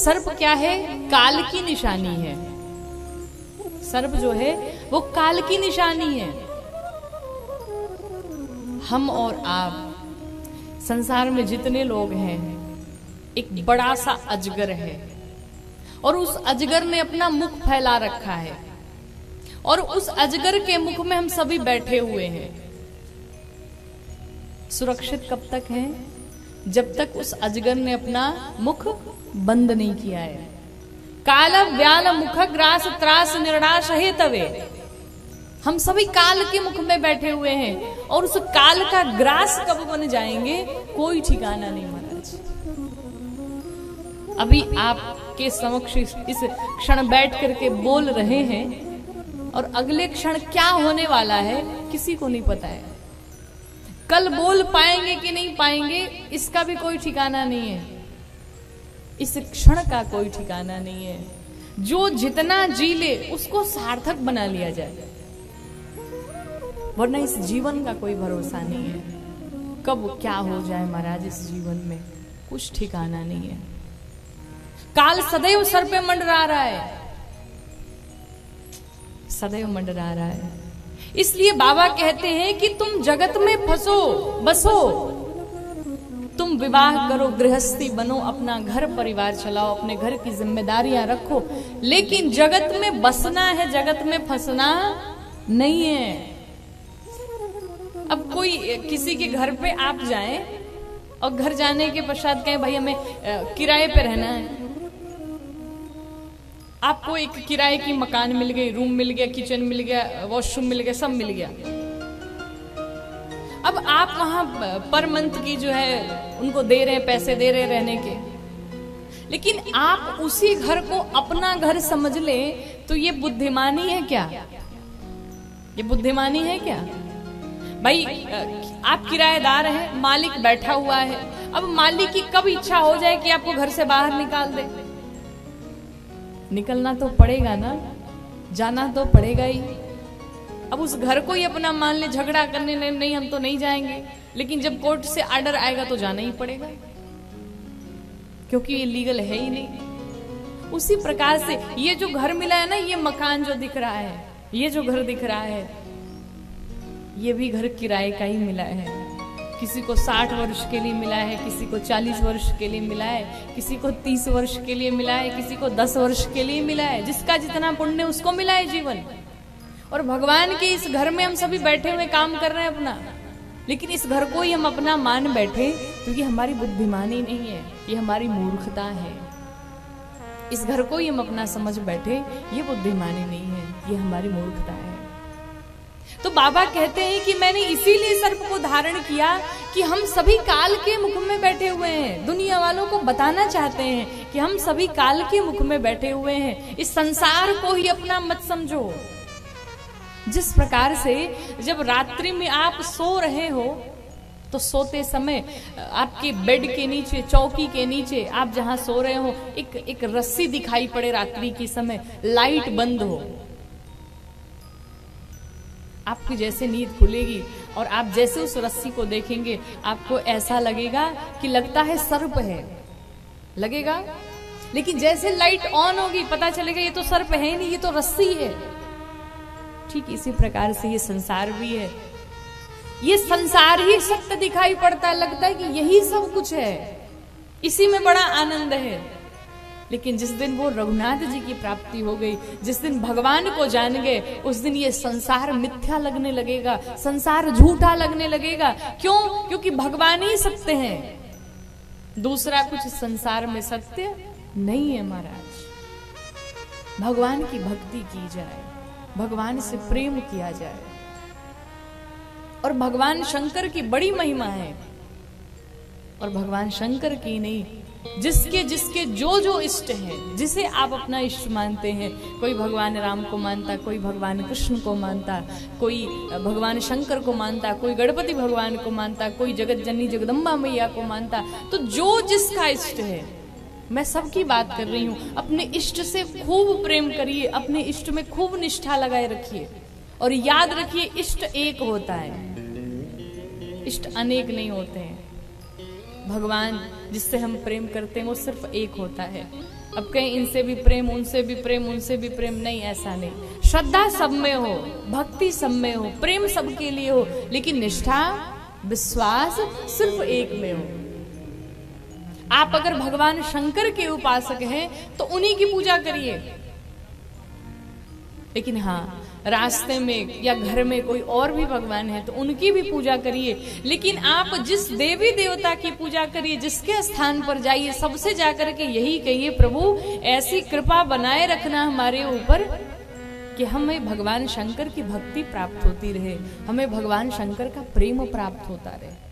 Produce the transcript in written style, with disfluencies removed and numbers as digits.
सर्प क्या है? काल की निशानी है। सर्प जो है वो काल की निशानी है। हम और आप, संसार में जितने लोग हैं, एक बड़ा सा अजगर है और उस अजगर ने अपना मुख फैला रखा है और उस अजगर के मुख में हम सभी बैठे हुए हैं। सुरक्षित कब तक हैं? जब तक उस अजगर ने अपना मुख बंद नहीं किया है। काल व्याल मुख ग्रास त्रास निर्णाश है तवे। हम सभी काल के मुख में बैठे हुए हैं और उस काल का ग्रास कब बन जाएंगे कोई ठिकाना नहीं महाराज। अभी आपके समक्ष इस क्षण बैठ करके बोल रहे हैं और अगले क्षण क्या होने वाला है किसी को नहीं पता है। कल बोल पाएंगे कि नहीं पाएंगे इसका भी कोई ठिकाना नहीं है। इस क्षण का कोई ठिकाना नहीं है। जो जितना जी ले उसको सार्थक बना लिया जाए, वरना इस जीवन का कोई भरोसा नहीं है। कब क्या हो जाए महाराज इस जीवन में कुछ ठिकाना नहीं है। काल सदैव सर पे मंडरा रहा है, सदैव मंडरा रहा है। इसलिए बाबा कहते हैं कि तुम जगत में फंसो बसो, तुम विवाह करो, गृहस्थी बनो, अपना घर परिवार चलाओ, अपने घर की जिम्मेदारियां रखो, लेकिन जगत में बसना है, जगत में फंसना नहीं है। अब कोई किसी के घर पे आप जाएं और घर जाने के पश्चात कहें भाई हमें किराए पे रहना है। आपको एक किराए की मकान मिल गई, रूम मिल गया, किचन मिल गया, वॉशरूम मिल गया, सब मिल गया। अब आप वहां पर मंथ की जो है उनको दे रहे हैं, पैसे दे रहे हैं रहने के, लेकिन आप उसी घर को अपना घर समझ ले तो ये बुद्धिमानी है क्या? ये बुद्धिमानी है क्या? भाई आप किराएदार हैं, मालिक बैठा हुआ है। अब मालिक की कब इच्छा हो जाए कि आपको घर से बाहर निकाल दे? निकलना तो पड़ेगा ना, जाना तो पड़ेगा ही। अब उस घर को ही अपना मान ले, झगड़ा करने नहीं हम तो नहीं जाएंगे, लेकिन जब कोर्ट से आर्डर आएगा तो जाना ही पड़ेगा, क्योंकि ये लीगल है ही नहीं। उसी प्रकार से ये जो घर मिला है ना, ये मकान जो दिख रहा है, ये जो घर दिख रहा है, ये भी घर किराए का ही मिला है। किसी को 60 वर्ष के लिए मिला है, किसी को 40 वर्ष के लिए मिला है, किसी को 30 वर्ष के लिए मिला है, किसी को 10 वर्ष के लिए मिला है। जिसका जितना पुण्य उसको मिला है जीवन। और भगवान के इस घर में हम सभी बैठे हुए काम कर रहे हैं अपना, लेकिन इस घर को ही हम अपना मान बैठे तो ये हमारी बुद्धिमानी नहीं है, ये हमारी मूर्खता है। इस घर को ही हम अपना समझ बैठे, ये बुद्धिमानी नहीं है, ये हमारी मूर्खता है। तो बाबा कहते हैं कि मैंने इसीलिए सर्प को धारण किया कि हम सभी काल के मुख में बैठे हुए हैं। दुनिया वालों को बताना चाहते हैं कि हम सभी काल के मुख में बैठे हुए हैं। इस संसार को ही अपना मत समझो। जिस प्रकार से जब रात्रि में आप सो रहे हो तो सोते समय आपके बेड के नीचे, चौकी के नीचे, आप जहां सो रहे हो, एक रस्सी दिखाई पड़े रात्रि के समय, लाइट बंद हो, आपकी जैसे नींद खुलेगी और आप जैसे उस रस्सी को देखेंगे आपको ऐसा लगेगा कि लगता है सर्प है, लगेगा। लेकिन जैसे लाइट ऑन होगी पता चलेगा ये तो सर्प है ही नहीं, ये तो रस्सी है। ठीक इसी प्रकार से ये संसार भी है। ये संसार ही सत्य दिखाई पड़ता है, लगता है कि यही सब कुछ है, इसी में बड़ा आनंद है। लेकिन जिस दिन वो रघुनाथ जी की प्राप्ति हो गई, जिस दिन भगवान को जान गए, उस दिन ये संसार मिथ्या लगने लगेगा, संसार झूठा लगने लगेगा। क्यों? क्योंकि भगवान ही सत्य है, दूसरा कुछ संसार में सत्य नहीं है महाराज। भगवान की भक्ति की जाए, भगवान से प्रेम किया जाए। और भगवान शंकर की बड़ी महिमा है, और भगवान शंकर की नहीं, जिसके जिसके जो जो इष्ट है, जिसे आप अपना इष्ट मानते हैं। कोई भगवान राम को मानता, कोई भगवान कृष्ण को मानता, कोई भगवान शंकर को मानता, कोई गणपति भगवान को मानता, कोई जगत जननी जगदम्बा मैया को मानता। तो जो जिसका इष्ट है, मैं सबकी बात कर रही हूँ। अपने इष्ट से खूब प्रेम करिए, अपने इष्ट में खूब निष्ठा लगाए रखिए, और याद रखिए इष्ट एक होता है, इष्ट अनेक नहीं होते हैं। भगवान जिससे हम प्रेम करते हैं वो सिर्फ एक होता है, अब कहीं इनसे भी प्रेम, उनसे भी प्रेम, उनसे भी प्रेम, नहीं, ऐसा नहीं। श्रद्धा सब में हो, भक्ति सब में हो, प्रेम सबके लिए हो, लेकिन निष्ठा विश्वास सिर्फ एक में हो। आप अगर भगवान शंकर के उपासक हैं तो उन्हीं की पूजा करिए, लेकिन हाँ रास्ते में या घर में कोई और भी भगवान है तो उनकी भी पूजा करिए, लेकिन आप जिस देवी देवता की पूजा करिए, जिसके स्थान पर जाइए, सबसे जाकर के यही कहिए, प्रभु ऐसी कृपा बनाए रखना हमारे ऊपर कि हमें भगवान शंकर की भक्ति प्राप्त होती रहे, हमें भगवान शंकर का प्रेम प्राप्त होता रहे।